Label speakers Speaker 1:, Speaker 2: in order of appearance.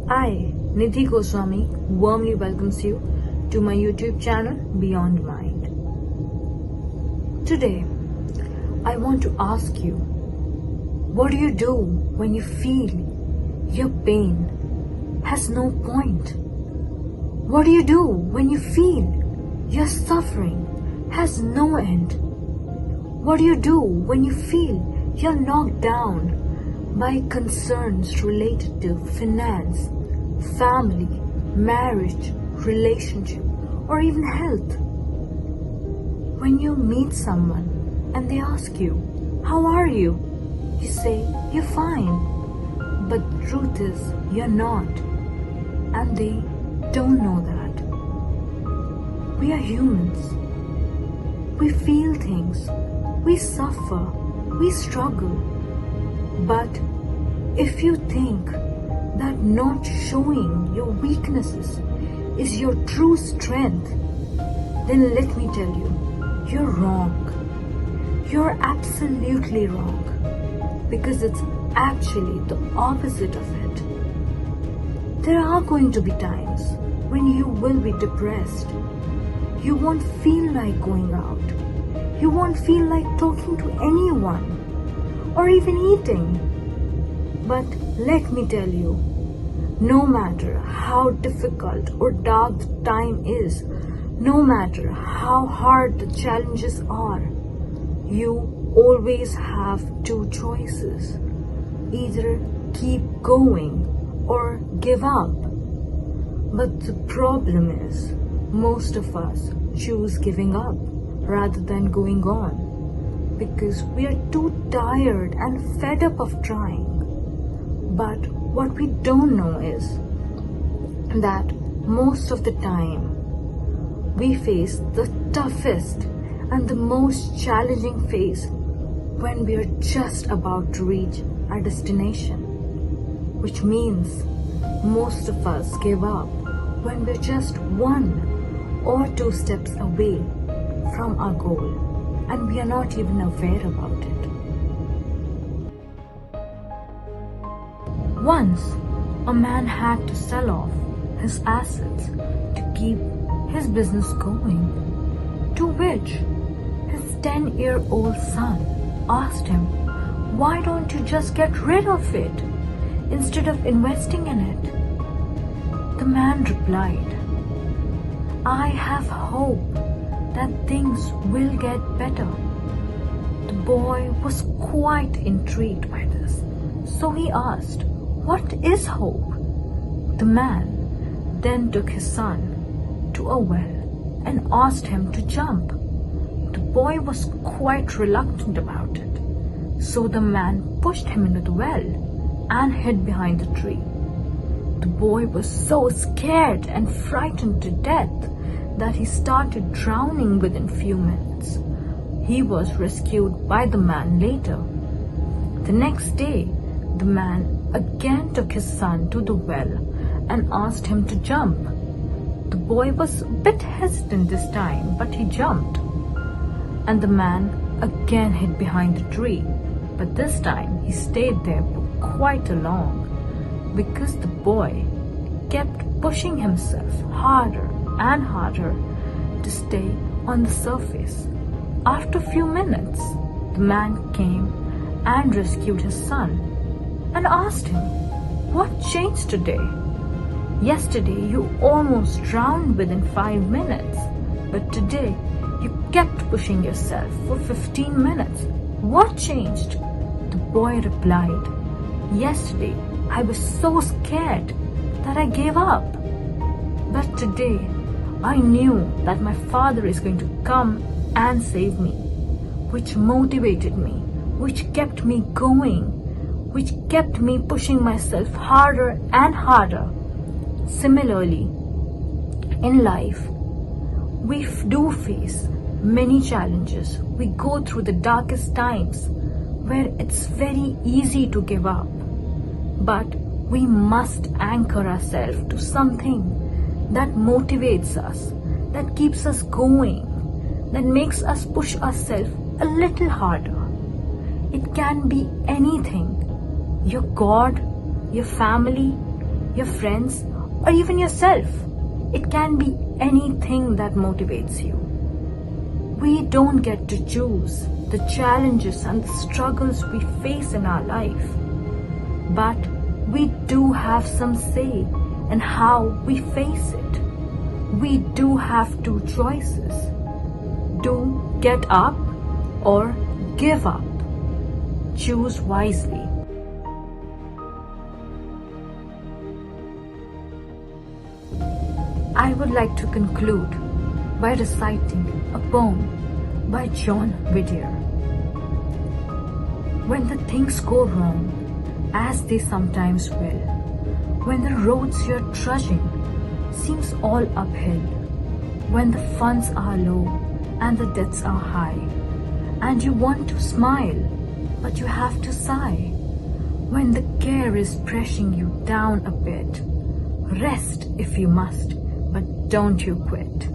Speaker 1: I, NIDHI GOSWAMI, warmly welcomes you to my YouTube channel Beyond Mind. Today, I want to ask you, what do you do when you feel your pain has no point? What do you do when you feel your suffering has no end? What do you do when you feel you're knocked down by concerns related to finance, family, marriage, relationship, or even health? When you meet someone and they ask you, "How are you?" you say, "You're fine." But the truth is, you're not. And they don't know that. We are humans. We feel things. We suffer. We struggle. But if you think that not showing your weaknesses is your true strength, then let me tell you, you're wrong. You're absolutely wrong. Because it's actually the opposite of it. There are going to be times when you will be depressed. You won't feel like going out. You won't feel like talking to anyone or even eating. But let me tell you, no matter how difficult or dark the time is, no matter how hard the challenges are, you always have two choices. Either keep going or give up. But the problem is, most of us choose giving up rather than going on because we are too tired and fed up of trying. But what we don't know is that most of the time we face the toughest and the most challenging phase when we are just about to reach our destination, which means most of us give up when we're just 1 or 2 steps away from our goal and we are not even aware about it. Once, a man had to sell off his assets to keep his business going, to which his 10-year-old son asked him, "Why don't you just get rid of it instead of investing in it?" The man replied, "I have hope that things will get better." The boy was quite intrigued by this, so he asked, "What is hope?" The man then took his son to a well and asked him to jump. The boy was quite reluctant about it, so the man pushed him into the well and hid behind the tree. The boy was so scared and frightened to death that he started drowning within few minutes. He was rescued by the man later. The next day, the man again took his son to the well and asked him to jump. The boy was a bit hesitant this time, but he jumped. And the man again hid behind the tree, but this time he stayed there for quite a long because the boy kept pushing himself harder and harder to stay on the surface. After a few minutes, the man came and rescued his son and asked him, "What changed today? Yesterday you almost drowned within 5 minutes, but today you kept pushing yourself for 15 minutes. What changed?" The boy replied, "Yesterday I was so scared that I gave up. But today I knew that my father is going to come and save me, which motivated me, which kept me going, which kept me pushing myself harder and harder." Similarly, in life, we do face many challenges. We go through the darkest times where it's very easy to give up. But we must anchor ourselves to something that motivates us, that keeps us going, that makes us push ourselves a little harder. It can be anything. Your God, your family, your friends, or even yourself. It can be anything that motivates you. We don't get to choose the challenges and the struggles we face in our life, but we do have some say in how we face it. We do have two choices: to get up or give up. Choose wisely. I would like to conclude by reciting a poem by John Whittier. When the things go wrong, as they sometimes will, when the roads you're trudging seems all uphill, when the funds are low and the debts are high, and you want to smile, but you have to sigh, when the care is pressing you down a bit, rest if you must, but don't you quit.